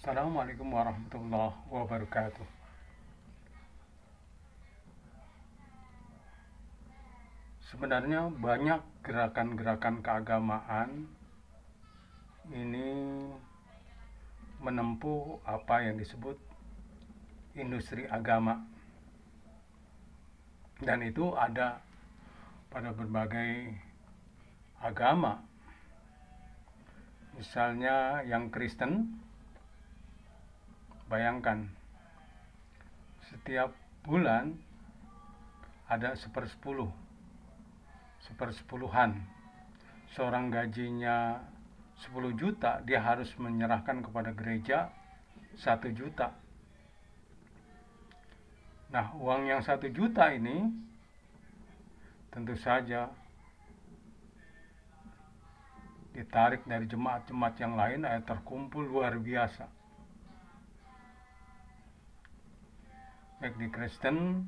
Assalamualaikum warahmatullahi wabarakatuh. Sebenarnya banyak gerakan-gerakan keagamaan ini menempuh apa yang disebut industri agama. Dan itu ada pada berbagai agama. Misalnya yang Kristen, bayangkan setiap bulan ada sepersepuluhan. Seorang gajinya 10 juta, dia harus menyerahkan kepada gereja 1 juta. Nah, uang yang 1 juta ini tentu saja ditarik dari jemaat-jemaat yang lain, terkumpul luar biasa. Baik di Kristen,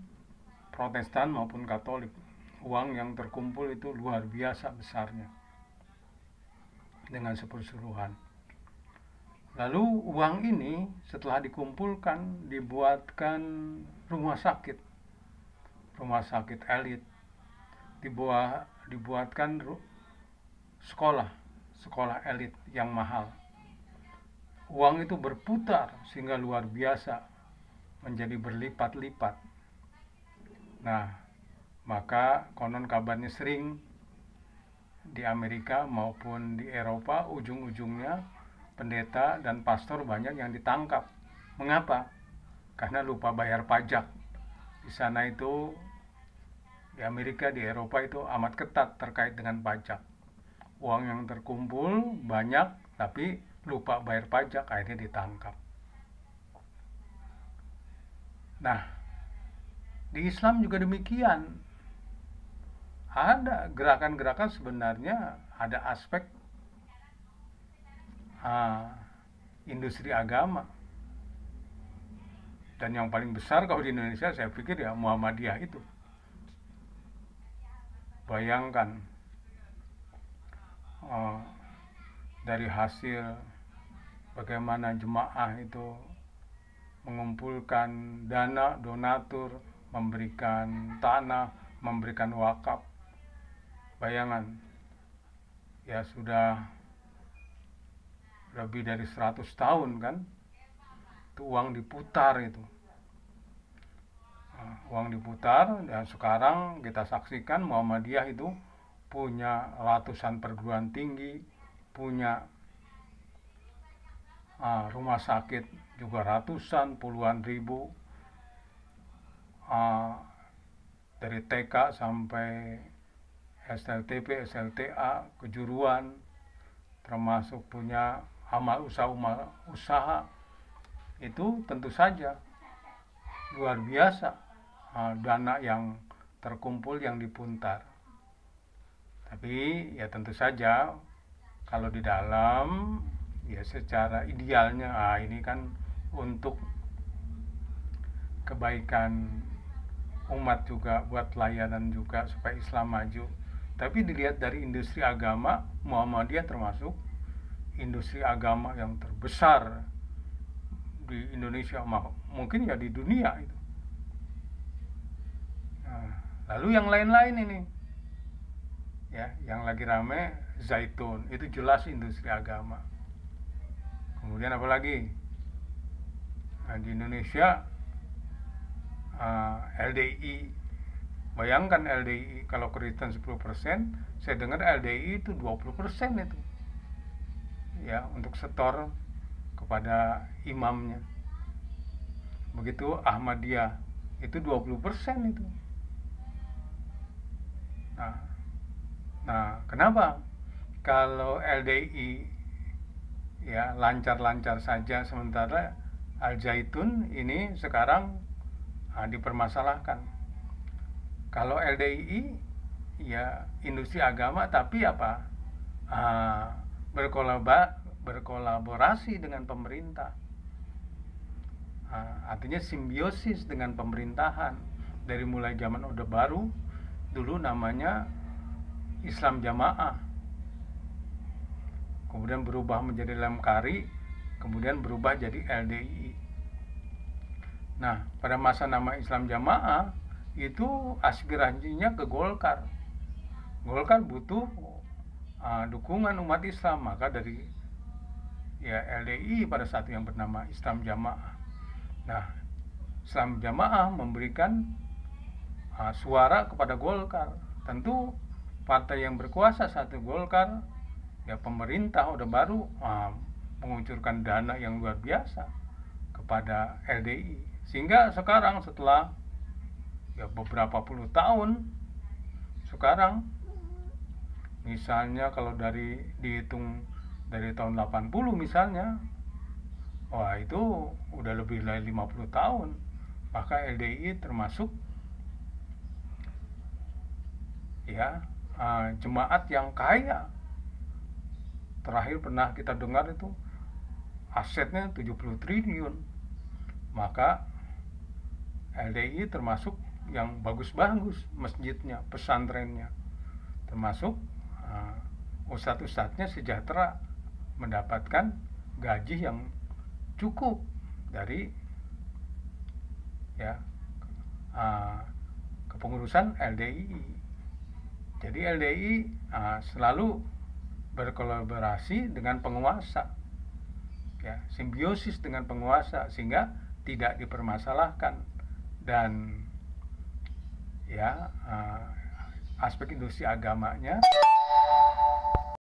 Protestan maupun Katolik, uang yang terkumpul itu luar biasa besarnya dengan seperseluruhan. Lalu uang ini setelah dikumpulkan dibuatkan rumah sakit elit, dibuatkan sekolah elit yang mahal. Uang itu berputar sehingga luar biasa, menjadi berlipat-lipat. Nah, maka konon kabarnya sering di Amerika maupun di Eropa, ujung-ujungnya pendeta dan pastor banyak yang ditangkap. Mengapa? Karena lupa bayar pajak. Di sana itu, di Amerika, di Eropa itu amat ketat terkait dengan pajak. Uang yang terkumpul banyak tapi lupa bayar pajak, akhirnya ditangkap. Nah, di Islam juga demikian. Ada gerakan-gerakan, sebenarnya ada aspek industri agama. Dan yang paling besar kalau di Indonesia saya pikir ya Muhammadiyah itu. Bayangkan dari hasil bagaimana jemaah itu mengumpulkan dana, donatur, memberikan tanah, memberikan wakaf. Bayangan, ya sudah lebih dari 100 tahun kan, itu uang diputar itu. Uang diputar, dan sekarang kita saksikan Muhammadiyah itu punya ratusan perguruan tinggi, punya rumah sakit juga ratusan, puluhan ribu, dari TK sampai SLTP, SLTA, kejuruan, termasuk punya amal usaha. Itu tentu saja luar biasa, dana yang terkumpul, yang dipuntar. Tapi ya tentu saja kalau di dalam, ya secara idealnya ini kan untuk kebaikan umat juga, buat layanan juga supaya Islam maju. Tapi dilihat dari industri agama, Muhammadiyah termasuk industri agama yang terbesar di Indonesia, mungkin ya di dunia itu. Nah, lalu yang lain-lain ini, ya yang lagi rame Zaitun, itu jelas industri agama. Kemudian apa lagi? Nah, di Indonesia LDI, bayangkan LDI, kalau Kristen 10%, saya dengar LDI itu 20% itu, ya, untuk setor kepada imamnya. Begitu Ahmadiyah itu 20% itu. Nah, kenapa kalau LDI ya lancar-lancar saja, sementara Al Zaitun ini sekarang dipermasalahkan. Kalau LDI ya industri agama, tapi apa, berkolaborasi dengan pemerintah, artinya simbiosis dengan pemerintahan. Dari mulai zaman Orde Baru, dulu namanya Islam Jamaah, kemudian berubah menjadi Lemkari, kemudian berubah jadi LDII. Nah, pada masa nama Islam Jamaah itu aspirasinya ke Golkar. Golkar butuh dukungan umat Islam, maka dari LDII pada saat yang bernama Islam Jamaah. Nah, Islam Jamaah memberikan suara kepada Golkar. Tentu partai yang berkuasa saat itu Golkar, pemerintah Orde Baru menguncurkan dana yang luar biasa kepada LDII, sehingga sekarang setelah beberapa puluh tahun, sekarang misalnya kalau dihitung dari tahun 80 misalnya, itu udah lebih dari 50 tahun, maka LDII termasuk jemaat yang kaya. Terakhir pernah kita dengar itu asetnya 70 triliun. Maka LDII termasuk yang bagus-bagus masjidnya, pesantrennya, termasuk ustadz-ustadznya sejahtera, mendapatkan gaji yang cukup dari kepengurusan LDII. Jadi LDII selalu berkolaborasi dengan penguasa, simbiosis dengan penguasa, sehingga tidak dipermasalahkan. Dan aspek industri agamanya